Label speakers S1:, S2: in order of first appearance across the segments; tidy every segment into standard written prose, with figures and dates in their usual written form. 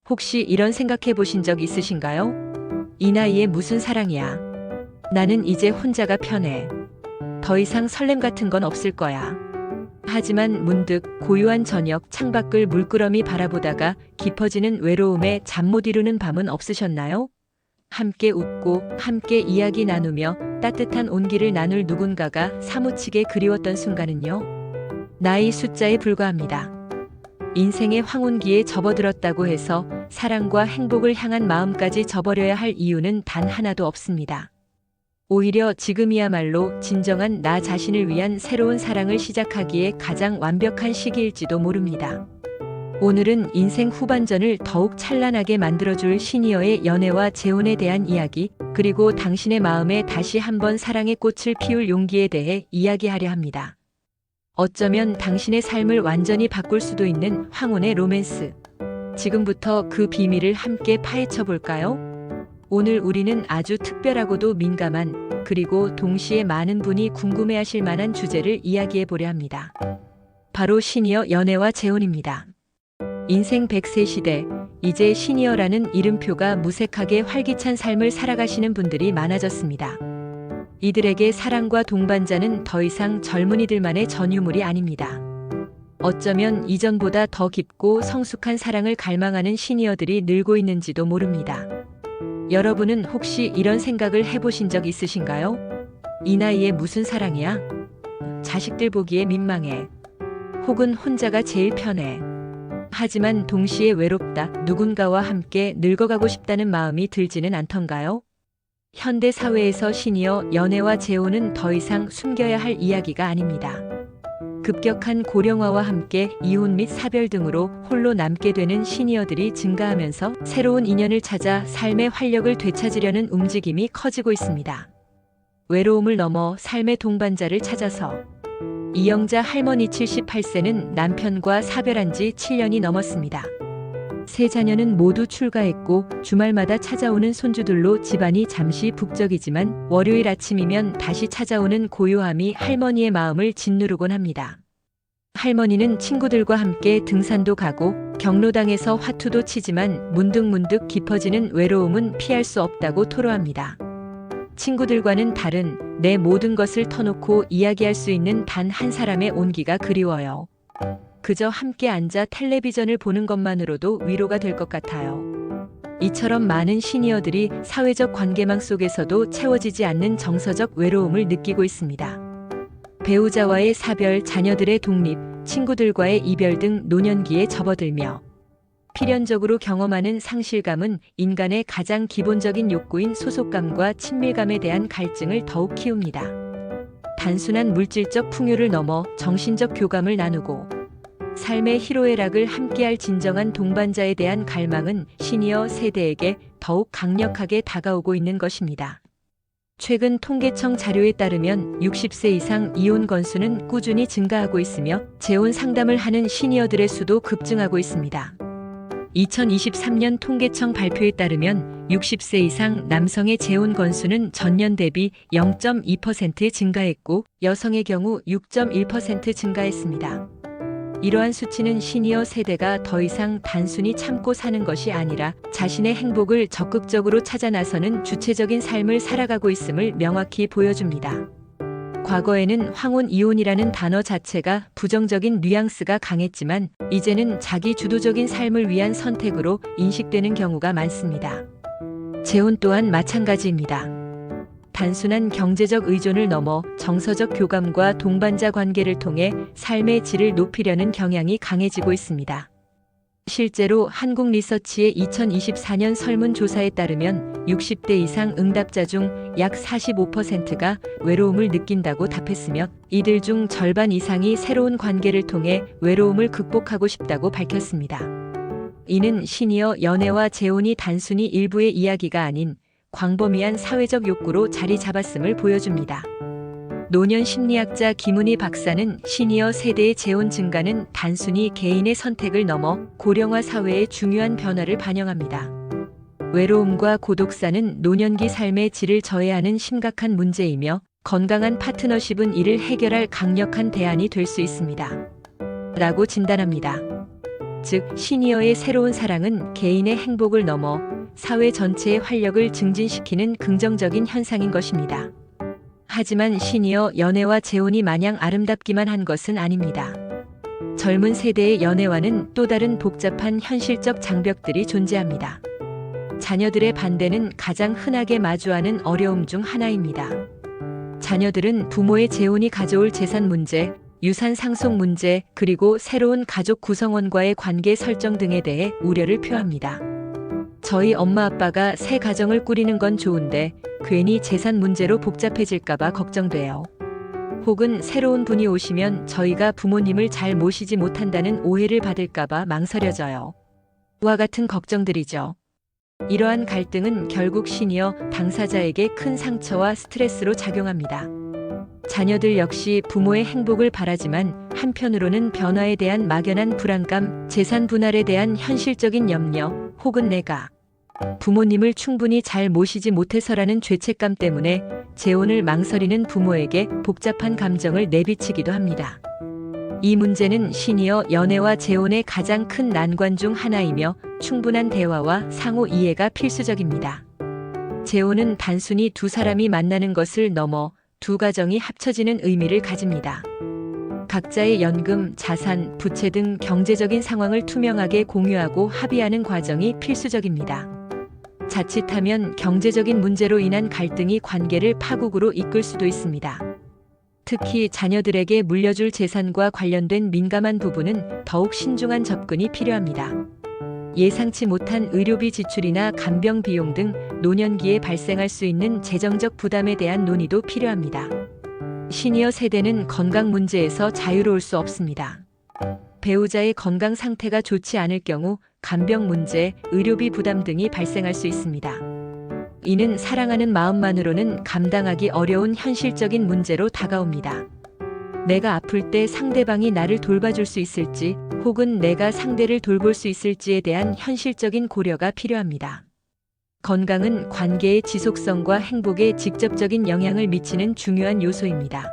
S1: 혹시 이런 생각해 보신 적 있으신가요? 이 나이에 무슨 사랑이야. 나는 이제 혼자가 편해. 더 이상 설렘 같은 건 없을 거야. 하지만 문득 고요한 저녁 창밖을 물끄러미 바라보다가 깊어지는 외로움에 잠 못 이루는 밤은 없으셨나요? 함께 웃고 함께 이야기 나누며 따뜻한 온기를 나눌 누군가가 사무치게 그리웠던 순간은요. 나이 숫자에 불과합니다. 인생의 황혼기에 접어들었다고 해서 사랑과 행복을 향한 마음까지 저버려야 할 이유는 단 하나도 없습니다. 오히려 지금이야말로 진정한 나 자신을 위한 새로운 사랑을 시작하기에 가장 완벽한 시기일지도 모릅니다. 오늘은 인생 후반전을 더욱 찬란하게 만들어줄 시니어의 연애와 재혼에 대한 이야기, 그리고 당신의 마음에 다시 한번 사랑의 꽃을 피울 용기에 대해 이야기하려 합니다. 어쩌면 당신의 삶을 완전히 바꿀 수도 있는 황혼의 로맨스. 지금부터 그 비밀을 함께 파헤쳐 볼까요? 오늘 우리는 아주 특별하고도 민감한, 그리고 동시에 많은 분이 궁금해하실 만한 주제를 이야기해 보려 합니다. 바로 시니어 연애와 재혼입니다. 인생 100세 시대, 이제 시니어라는 이름표가 무색하게 활기찬 삶을 살아가시는 분들이 많아졌습니다. 이들에게 사랑과 동반자는 더 이상 젊은이들만의 전유물이 아닙니다. 어쩌면 이전보다 더 깊고 성숙한 사랑을 갈망하는 시니어들이 늘고 있는지도 모릅니다. 여러분은 혹시 이런 생각을 해보신 적 있으신가요? 이 나이에 무슨 사랑이야? 자식들 보기에 민망해. 혹은 혼자가 제일 편해. 하지만 동시에 외롭다, 누군가와 함께 늙어가고 싶다는 마음이 들지는 않던가요? 현대 사회에서 시니어 연애와 재혼은 더 이상 숨겨야 할 이야기가 아닙니다. 급격한 고령화와 함께 이혼 및 사별 등으로 홀로 남게 되는 시니어들이 증가하면서 새로운 인연을 찾아 삶의 활력을 되찾으려는 움직임이 커지고 있습니다. 외로움을 넘어 삶의 동반자를 찾아서. 이영자 할머니 78세는 남편과 사별한 지 7년이 넘었습니다. 세 자녀는 모두 출가했고 주말마다 찾아오는 손주들로 집안이 잠시 북적이지만 월요일 아침이면 다시 찾아오는 고요함이 할머니의 마음을 짓누르곤 합니다. 할머니는 친구들과 함께 등산도 가고 경로당에서 화투도 치지만 문득문득 깊어지는 외로움은 피할 수 없다고 토로합니다. 친구들과는 다른 내 모든 것을 터놓고 이야기할 수 있는 단 한 사람의 온기가 그리워요. 그저 함께 앉아 텔레비전을 보는 것만으로도 위로가 될 것 같아요. 이처럼 많은 시니어들이 사회적 관계망 속에서도 채워지지 않는 정서적 외로움을 느끼고 있습니다. 배우자와의 사별, 자녀들의 독립, 친구들과의 이별 등 노년기에 접어들며 필연적으로 경험하는 상실감은 인간의 가장 기본적인 욕구인 소속감과 친밀감에 대한 갈증을 더욱 키웁니다. 단순한 물질적 풍요를 넘어 정신적 교감을 나누고 삶의 희로애락을 함께할 진정한 동반자에 대한 갈망은 시니어 세대에게 더욱 강력하게 다가오고 있는 것입니다. 최근 통계청 자료에 따르면 60세 이상 이혼 건수는 꾸준히 증가하고 있으며 재혼 상담을 하는 시니어들의 수도 급증하고 있습니다. 2023년 통계청 발표에 따르면 60세 이상 남성의 재혼 건수는 전년 대비 0.2% 증가했고 여성의 경우 6.1% 증가했습니다. 이러한 수치는 시니어 세대가 더 이상 단순히 참고 사는 것이 아니라 자신의 행복을 적극적으로 찾아 나서는 주체적인 삶을 살아가고 있음을 명확히 보여줍니다. 과거에는 황혼 이혼이라는 단어 자체가 부정적인 뉘앙스가 강했지만 이제는 자기 주도적인 삶을 위한 선택으로 인식되는 경우가 많습니다. 재혼 또한 마찬가지입니다. 단순한 경제적 의존을 넘어 정서적 교감과 동반자 관계를 통해 삶의 질을 높이려는 경향이 강해지고 있습니다. 실제로 한국리서치의 2024년 설문조사에 따르면 60대 이상 응답자 중 약 45%가 외로움을 느낀다고 답했으며 이들 중 절반 이상이 새로운 관계를 통해 외로움을 극복하고 싶다고 밝혔습니다. 이는 시니어 연애와 재혼이 단순히 일부의 이야기가 아닌 광범위한 사회적 욕구로 자리 잡았음을 보여줍니다. 노년 심리학자 김은희 박사는 시니어 세대의 재혼 증가는 단순히 개인의 선택을 넘어 고령화 사회의 중요한 변화를 반영합니다. 외로움과 고독사는 노년기 삶의 질을 저해하는 심각한 문제이며 건강한 파트너십은 이를 해결할 강력한 대안이 될 수 있습니다. 라고 진단합니다. 즉 시니어의 새로운 사랑은 개인의 행복을 넘어 사회 전체의 활력을 증진시키는 긍정적인 현상인 것입니다. 하지만 시니어 연애와 재혼이 마냥 아름답기만 한 것은 아닙니다. 젊은 세대의 연애와는 또 다른 복잡한 현실적 장벽들이 존재합니다. 자녀들의 반대는 가장 흔하게 마주하는 어려움 중 하나입니다. 자녀들은 부모의 재혼이 가져올 재산 문제, 유산 상속 문제, 그리고 새로운 가족 구성원과의 관계 설정 등에 대해 우려를 표합니다. 저희 엄마 아빠가 새 가정을 꾸리는 건 좋은데 괜히 재산 문제로 복잡해질까봐 걱정돼요. 혹은 새로운 분이 오시면 저희가 부모님을 잘 모시지 못한다는 오해를 받을까봐 망설여져요. 와 같은 걱정들이죠. 이러한 갈등은 결국 시니어 당사자에게 큰 상처와 스트레스로 작용합니다. 자녀들 역시 부모의 행복을 바라지만 한편으로는 변화에 대한 막연한 불안감, 재산 분할에 대한 현실적인 염려, 혹은 내가 부모님을 충분히 잘 모시지 못해서라는 죄책감 때문에 재혼을 망설이는 부모에게 복잡한 감정을 내비치기도 합니다. 이 문제는 시니어 연애와 재혼의 가장 큰 난관 중 하나이며 충분한 대화와 상호 이해가 필수적입니다. 재혼은 단순히 두 사람이 만나는 것을 넘어 두 가정이 합쳐지는 의미를 가집니다. 각자의 연금, 자산, 부채 등 경제적인 상황을 투명하게 공유하고 합의하는 과정이 필수적입니다. 자칫하면 경제적인 문제로 인한 갈등이 관계를 파국으로 이끌 수도 있습니다. 특히 자녀들에게 물려줄 재산과 관련된 민감한 부분은 더욱 신중한 접근이 필요합니다. 예상치 못한 의료비 지출이나 간병 비용 등 노년기에 발생할 수 있는 재정적 부담에 대한 논의도 필요합니다. 시니어 세대는 건강 문제에서 자유로울 수 없습니다. 배우자의 건강 상태가 좋지 않을 경우 간병 문제, 의료비 부담 등이 발생할 수 있습니다. 이는 사랑하는 마음만으로는 감당하기 어려운 현실적인 문제로 다가옵니다. 내가 아플 때 상대방이 나를 돌봐줄 수 있을지, 혹은 내가 상대를 돌볼 수 있을지에 대한 현실적인 고려가 필요합니다. 건강은 관계의 지속성과 행복에 직접적인 영향을 미치는 중요한 요소입니다.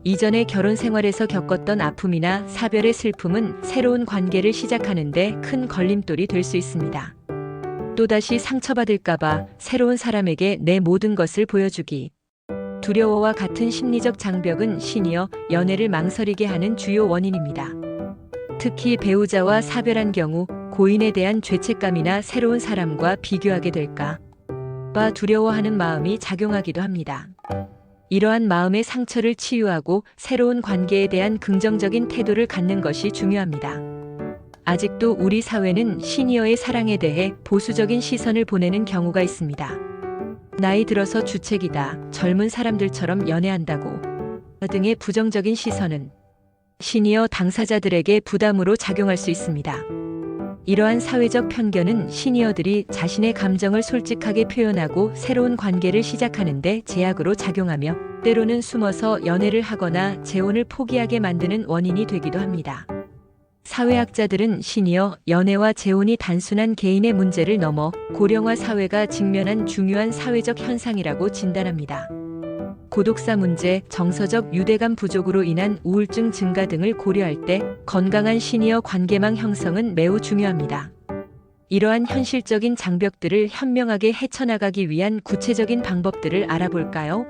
S1: 이전의 결혼 생활에서 겪었던 아픔이나 사별의 슬픔은 새로운 관계를 시작하는데 큰 걸림돌이 될 수 있습니다. 또다시 상처받을까봐 새로운 사람에게 내 모든 것을 보여주기. 두려워와 같은 심리적 장벽은 시니어 연애를 망설이게 하는 주요 원인입니다. 특히 배우자와 사별한 경우 고인에 대한 죄책감이나 새로운 사람과 비교하게 될까 봐 두려워하는 마음이 작용하기도 합니다. 이러한 마음의 상처를 치유하고 새로운 관계에 대한 긍정적인 태도를 갖는 것이 중요합니다. 아직도 우리 사회는 시니어의 사랑에 대해 보수적인 시선을 보내는 경우가 있습니다. 나이 들어서 주책이다, 젊은 사람들처럼 연애한다고 등의 부정적인 시선은 시니어 당사자들에게 부담으로 작용할 수 있습니다. 이러한 사회적 편견은 시니어들이 자신의 감정을 솔직하게 표현하고 새로운 관계를 시작하는데 제약으로 작용하며 때로는 숨어서 연애를 하거나 재혼을 포기하게 만드는 원인이 되기도 합니다. 사회학자들은 시니어 연애와 재혼이 단순한 개인의 문제를 넘어 고령화 사회가 직면한 중요한 사회적 현상이라고 진단합니다. 고독사 문제, 정서적 유대감 부족으로 인한 우울증 증가 등을 고려할 때 건강한 시니어 관계망 형성은 매우 중요합니다. 이러한 현실적인 장벽들을 현명하게 헤쳐나가기 위한 구체적인 방법들을 알아볼까요?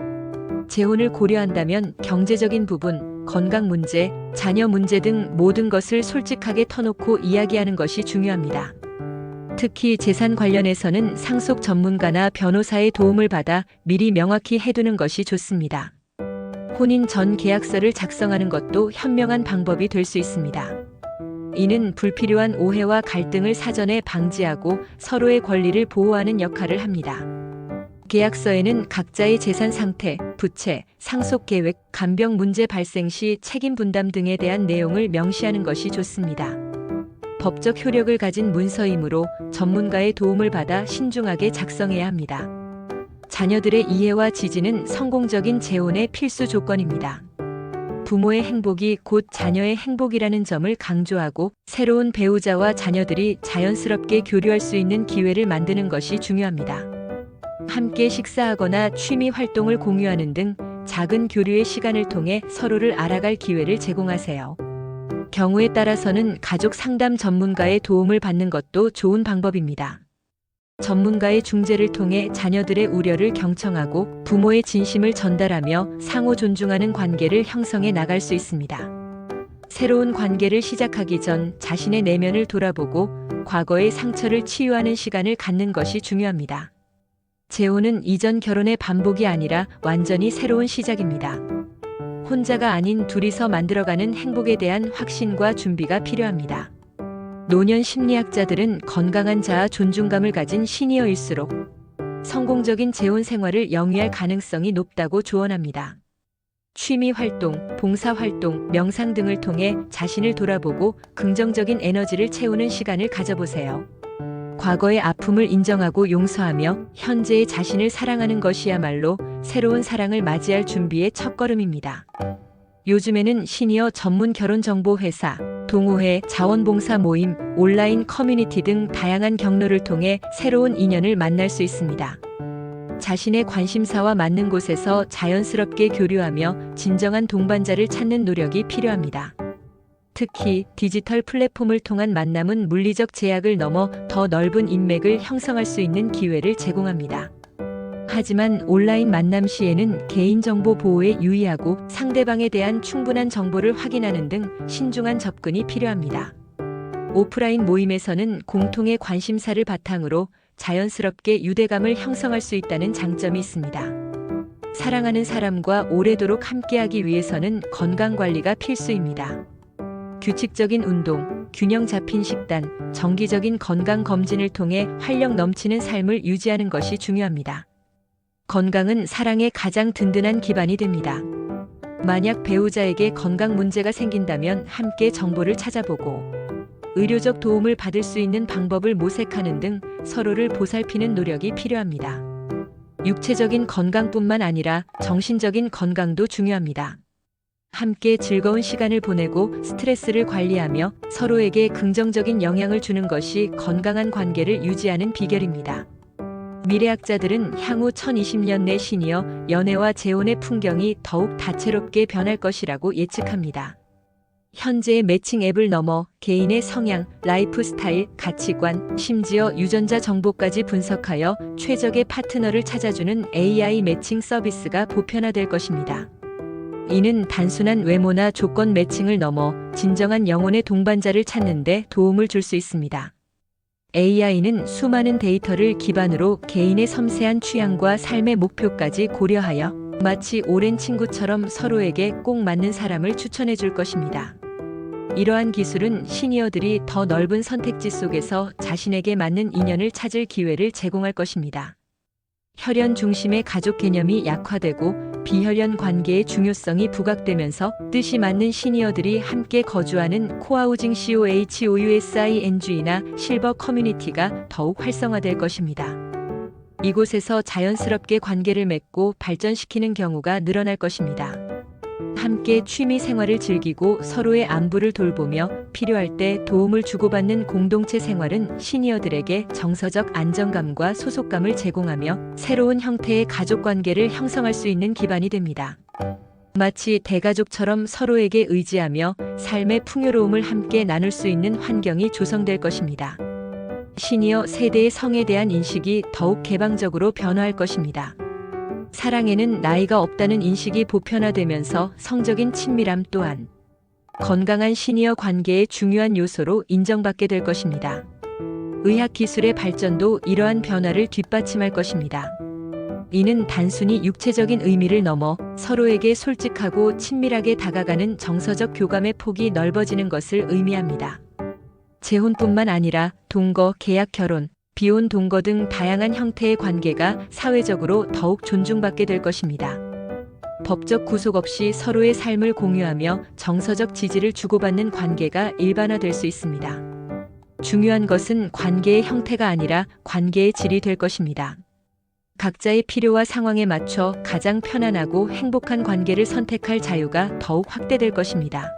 S1: 재혼을 고려한다면 경제적인 부분, 건강 문제, 자녀 문제 등 모든 것을 솔직하게 터놓고 이야기하는 것이 중요합니다. 특히 재산 관련해서는 상속 전문가나 변호사의 도움을 받아 미리 명확히 해두는 것이 좋습니다. 혼인 전 계약서를 작성하는 것도 현명한 방법이 될 수 있습니다. 이는 불필요한 오해와 갈등을 사전에 방지하고 서로의 권리를 보호하는 역할을 합니다. 계약서에는 각자의 재산 상태, 부채, 상속 계획, 간병 문제 발생 시 책임 분담 등에 대한 내용을 명시하는 것이 좋습니다. 법적 효력을 가진 문서이므로 전문가의 도움을 받아 신중하게 작성해야 합니다. 자녀들의 이해와 지지는 성공적인 재혼의 필수 조건입니다. 부모의 행복이 곧 자녀의 행복이라는 점을 강조하고 새로운 배우자와 자녀들이 자연스럽게 교류할 수 있는 기회를 만드는 것이 중요합니다. 함께 식사하거나 취미 활동을 공유하는 등 작은 교류의 시간을 통해 서로를 알아갈 기회를 제공하세요. 경우에 따라서는 가족 상담 전문가의 도움을 받는 것도 좋은 방법입니다. 전문가의 중재를 통해 자녀들의 우려를 경청하고 부모의 진심을 전달하며 상호 존중하는 관계를 형성해 나갈 수 있습니다. 새로운 관계를 시작하기 전 자신의 내면을 돌아보고 과거의 상처를 치유하는 시간을 갖는 것이 중요합니다. 재혼은 이전 결혼의 반복이 아니라 완전히 새로운 시작입니다. 혼자가 아닌 둘이서 만들어가는 행복에 대한 확신과 준비가 필요합니다. 노년 심리학자들은 건강한 자아 존중감을 가진 시니어일수록 성공적인 재혼 생활을 영위할 가능성이 높다고 조언합니다. 취미 활동, 봉사 활동, 명상 등을 통해 자신을 돌아보고 긍정적인 에너지를 채우는 시간을 가져보세요. 과거의 아픔을 인정하고 용서하며 현재의 자신을 사랑하는 것이야말로 새로운 사랑을 맞이할 준비의 첫걸음입니다. 요즘에는 시니어 전문 결혼정보회사, 동호회, 자원봉사 모임, 온라인 커뮤니티 등 다양한 경로를 통해 새로운 인연을 만날 수 있습니다. 자신의 관심사와 맞는 곳에서 자연스럽게 교류하며 진정한 동반자를 찾는 노력이 필요합니다. 특히 디지털 플랫폼을 통한 만남은 물리적 제약을 넘어 더 넓은 인맥을 형성할 수 있는 기회를 제공합니다. 하지만 온라인 만남 시에는 개인정보 보호에 유의하고 상대방에 대한 충분한 정보를 확인하는 등 신중한 접근이 필요합니다. 오프라인 모임에서는 공통의 관심사를 바탕으로 자연스럽게 유대감을 형성할 수 있다는 장점이 있습니다. 사랑하는 사람과 오래도록 함께하기 위해서는 건강관리가 필수입니다. 규칙적인 운동, 균형 잡힌 식단, 정기적인 건강검진을 통해 활력 넘치는 삶을 유지하는 것이 중요합니다. 건강은 사랑의 가장 든든한 기반이 됩니다. 만약 배우자에게 건강 문제가 생긴다면 함께 정보를 찾아보고 의료적 도움을 받을 수 있는 방법을 모색하는 등 서로를 보살피는 노력이 필요합니다. 육체적인 건강뿐만 아니라 정신적인 건강도 중요합니다. 함께 즐거운 시간을 보내고 스트레스를 관리하며 서로에게 긍정적인 영향을 주는 것이 건강한 관계를 유지하는 비결입니다. 미래학자들은 향후 2020년 내 시니어 연애와 재혼의 풍경이 더욱 다채롭게 변할 것이라고 예측합니다. 현재의 매칭 앱을 넘어 개인의 성향, 라이프 스타일, 가치관, 심지어 유전자 정보까지 분석하여 최적의 파트너를 찾아주는 AI 매칭 서비스가 보편화될 것입니다. 이는 단순한 외모나 조건 매칭을 넘어 진정한 영혼의 동반자를 찾는 데 도움을 줄 수 있습니다. AI는 수많은 데이터를 기반으로 개인의 섬세한 취향과 삶의 목표까지 고려하여 마치 오랜 친구처럼 서로에게 꼭 맞는 사람을 추천해 줄 것입니다. 이러한 기술은 시니어들이 더 넓은 선택지 속에서 자신에게 맞는 인연을 찾을 기회를 제공할 것입니다. 혈연 중심의 가족 개념이 약화되고 비혈연 관계의 중요성이 부각되면서 뜻이 맞는 시니어들이 함께 거주하는 코하우징 COHOUSING나 실버 커뮤니티가 더욱 활성화될 것입니다. 이곳에서 자연스럽게 관계를 맺고 발전시키는 경우가 늘어날 것입니다. 함께 취미 생활을 즐기고 서로의 안부를 돌보며 필요할 때 도움을 주고받는 공동체 생활은 시니어들에게 정서적 안정감과 소속감을 제공하며 새로운 형태의 가족 관계를 형성할 수 있는 기반이 됩니다. 마치 대가족처럼 서로에게 의지하며 삶의 풍요로움을 함께 나눌 수 있는 환경이 조성될 것입니다. 시니어 세대의 성에 대한 인식이 더욱 개방적으로 변화할 것입니다. 사랑에는 나이가 없다는 인식이 보편화되면서 성적인 친밀함 또한 건강한 시니어 관계의 중요한 요소로 인정받게 될 것입니다. 의학기술의 발전도 이러한 변화를 뒷받침할 것입니다. 이는 단순히 육체적인 의미를 넘어 서로에게 솔직하고 친밀하게 다가가는 정서적 교감의 폭이 넓어지는 것을 의미합니다. 재혼뿐만 아니라 동거, 계약 결혼, 비혼 동거 등 다양한 형태의 관계가 사회적으로 더욱 존중받게 될 것입니다. 법적 구속 없이 서로의 삶을 공유하며 정서적 지지를 주고받는 관계가 일반화될 수 있습니다. 중요한 것은 관계의 형태가 아니라 관계의 질이 될 것입니다. 각자의 필요와 상황에 맞춰 가장 편안하고 행복한 관계를 선택할 자유가 더욱 확대될 것입니다.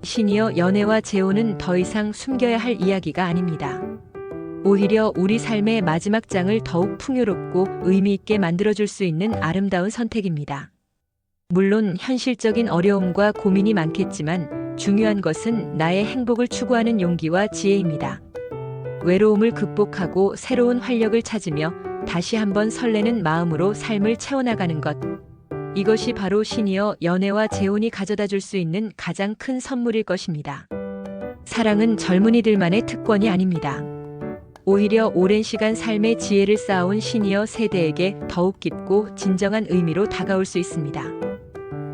S1: 시니어 연애와 재혼은 더 이상 숨겨야 할 이야기가 아닙니다. 오히려 우리 삶의 마지막 장을 더욱 풍요롭고 의미 있게 만들어줄 수 있는 아름다운 선택입니다. 물론 현실적인 어려움과 고민이 많겠지만 중요한 것은 나의 행복을 추구하는 용기와 지혜입니다. 외로움을 극복하고 새로운 활력을 찾으며 다시 한번 설레는 마음으로 삶을 채워나가는 것. 이것이 바로 시니어 연애와 재혼이 가져다 줄 수 있는 가장 큰 선물일 것입니다. 사랑은 젊은이들만의 특권이 아닙니다. 오히려 오랜 시간 삶의 지혜를 쌓아온 시니어 세대에게 더욱 깊고 진정한 의미로 다가올 수 있습니다.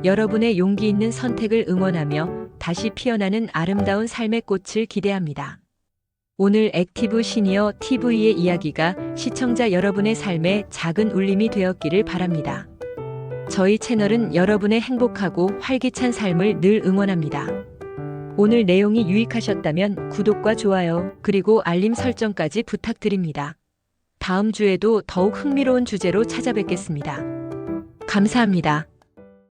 S1: 여러분의 용기 있는 선택을 응원하며 다시 피어나는 아름다운 삶의 꽃을 기대합니다. 오늘 액티브 시니어 TV의 이야기가 시청자 여러분의 삶에 작은 울림이 되었기를 바랍니다. 저희 채널은 여러분의 행복하고 활기찬 삶을 늘 응원합니다. 오늘 내용이 유익하셨다면 구독과 좋아요, 그리고 알림 설정까지 부탁드립니다. 다음 주에도 더욱 흥미로운 주제로 찾아뵙겠습니다. 감사합니다.